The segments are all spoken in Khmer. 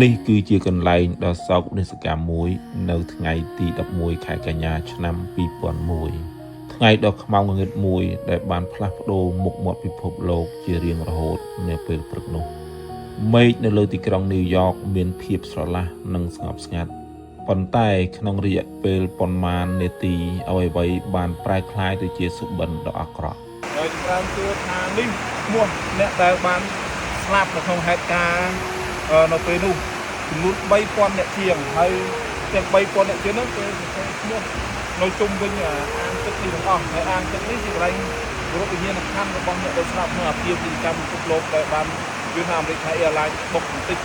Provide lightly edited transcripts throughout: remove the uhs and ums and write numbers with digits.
នេះគឺជាកន្លែងដ៏សោកនាសកម្មមួយនៅថ្ងៃទី11ខែកញ្ញាឆ្នាំ2001ថ្ងៃដ៏ខ្មៅងងឹតមួយដែលបានផ្លាស់ប្ដូរមុខមាត់ពិភពលោកជារៀងរហូតនាពេលព្រឹកនោះមេឃនៅលើទីក្រុងញូវយ៉កមានភាពស្រឡះនិងស្ងប់ស្ងាត់ប៉ុន្តែក្នុងរយៈពេលប៉ុន្មាននាទីអ្វីៗបានប្រែក្លាយទៅជាសុបិនដ៏អាក្រក់ហើយច្រើនគឺថានេះឈ្មោះអ្នកដែលបានស្លាប់នៅក្នុងហេតុការណ៍នៅពេលនោះចំនួន3000អ្នកជាងហើយទាំង3000អ្នកជាងនោះគេឈ្មោះនៅជុំវិញអាងទឹកនេះទាំងអស់ហើយអាងទឹកនេះជាកន្លែងរូបវិញ្ញាណក្ខន្ធរបស់អ្នកដែលស្លាប់ក្នុងអាពាហ៍ពិពាហ៍ពិភពលោកដែលបានយន្តហោះអាមេរិកថៃអេរឡាញបុកបន្តិច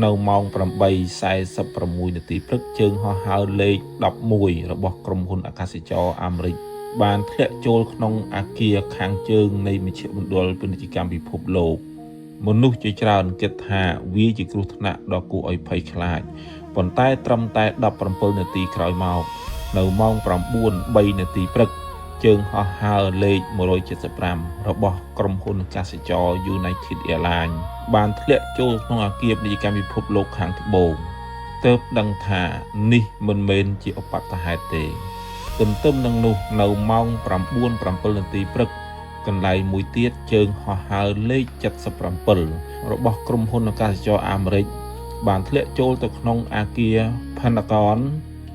នៅម៉ោង8:46នាទីព្រឹកជើងហោះហើរលេខ11របស់ក្រុមហ៊ុនអាកាសចរអាមេរិកបានធ្លាក់ចូលក្នុងអាគារខាងជើងនៃមជ្ឈមណ្ឌលពាណិជ្ជកម្មពិភពលោកមនុស្សជាច្រើនគិតថាវាជាគ្រោះថ្នាក់ដ៏គួរឲ្យភ័យខ្លាចប៉ុន្តែត្រឹមតែ17នាទីក្រោយមកនៅម៉ោង9:03នាទីព្រឹកជើងហោះហើរលេខ175របស់ក្រុមហ៊ុនអាកាសចរ United Airlines បានធ្លាក់ចូលក្នុងអាគារពាណិជ្ជកម្មពិភពលោកខាងត្បូងទើបដឹងថានេះមិនមែនជាឧបទ្ទហេតុទេទន្ទឹមនឹងនោះនៅម៉ោង9:07នាទីព្រឹកកន្លែងមួយទៀតជើងហោះហើរលេខ77របស់ក្រុមហ៊ុនអាកាសចរអាមេរិកបានធ្លាក់ចូលទៅក្នុងអាគារ Pentagon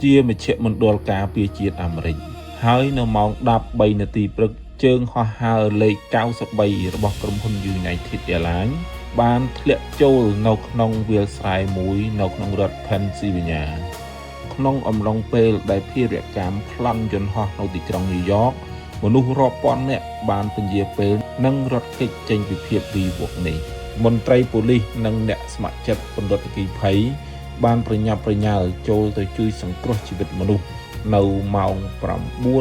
ជាមជ្ឈមណ្ឌលការពារជាតិអាមេរិកហើយនៅម៉ោង10:03នាទីព្រឹកជើងហោះហើរលេខ93របស់ក្រុមហ៊ុន United Airlines បានធ្លាក់ចូលនៅក្នុងវាលស្រែមួយនៅក្នុងរដ្ឋ Pennsylvania ក្នុងអំឡុងពេលដែលភារកម្មប្លន់យន្តហោះនៅទីក្រុងញូវយ៉កមនុស្សរាប់ពាន់នាក់បានពន្យាពេលនិងរត់គេចចេញពីភាពវីវឹកនេះមន្ត្រីប៉ូលីសនិងអ្នកស្ម័គ្រចិត្តពន្លត់អគ្គីភ័យបានប្រញាប់ប្រញាល់ចូលទៅជួយសង្គ្រោះជីវិតមនុស្សនៅម៉ោង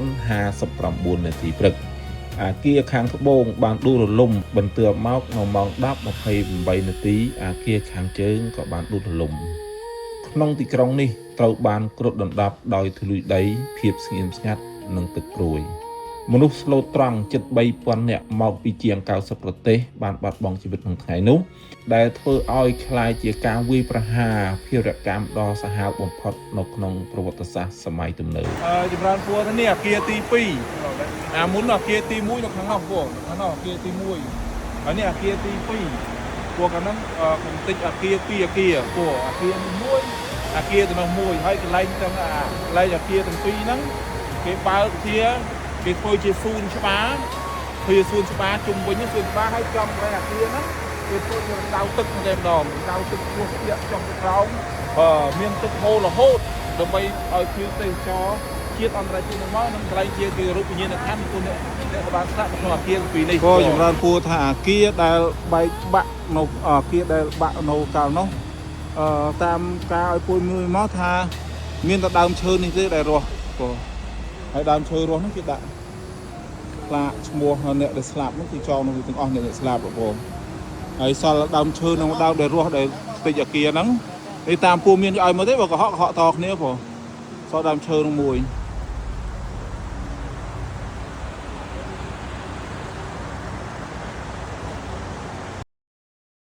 9:59នាទីព្រឹកអាគារខាងត្បូងបានដួលរលំបន្ទាប់មកនៅម៉ោង10:28នាទីអាគារខាងជើងក៏បានដួលរលំក្នុងទីក្រុងនេះត្រូវបានគ្របដណ្ដប់ដោយធូលីដីភាពស្ងៀមស្ងាត់និងទឹកព្រួយមនុស្សស្លូតត្រង់ជិត3000នាក់មកពីជាង90ប្រទេសបានបាត់បង់ជីវិតក្នុងថ្ងៃនោះដែលធ្វើឲ្យคล้ายជាការវាយប្រហារភារកម្មដ៏សាហាវបំផុតនៅក្នុងប្រវត្តិសាស្ត្រសម័យទំនើបចម្រើនពួរនេះអាគារទី2មុនអាគារទី1នៅខាងនោះពួរខាងនោះអាគារទី1ហើយនេះអាគារទី2ពួរខាងនោះកំតិចអាគារ2អាគារពួរអាគារ1អាគារទៅនោះ1ហើយកន្លែងទាំងកន្លែងអាគារទាំងពីរហ្នឹងគេបើកជាគេធ្វើជាសួនច្បារជុំវិញសួនច្បារហើយចំកន្លែងអាគារហ្នឹងគេធ្វើជារណ្ដៅទឹកតែម្ដងរណ្ដៅទឹកពោះស្ទាក់ចុះទៅក្រោមមានទឹកហូររហូតដើម្បីឲ្យភ្ញៀវទេសចរជាតិអន្តរជាតិមកនឹងកន្លែងជារូបវិញ្ញាណក្ខន្ធគុណអ្នកបានស្នាក់នៅក្នុងអាគារពីនេះក៏ចម្រើនពួរថាអាគារដែលបែកបាក់នៅអាគារដែលបាក់នៅកាលនោះតាមការឲ្យពួយមួយមកថាមានតែដើមឈើនេះទេដែលរស់ក៏ហើយដើមឈើរស់ហ្នឹងគេដាក់ផ្លាកឈ្មោះអ្នកដែលស្លាប់ហ្នឹងគឺចងនៅទាំងអស់អ្នកដែលស្លាប់បងហើយសល់ដើមឈើក្នុងដើមដែលរស់ដែលតិចអាគារហ្នឹងនេះតាមពូមានឲ្យមកទេបើកុហកតគ្នាបងសល់ដើមឈើនឹងមួយ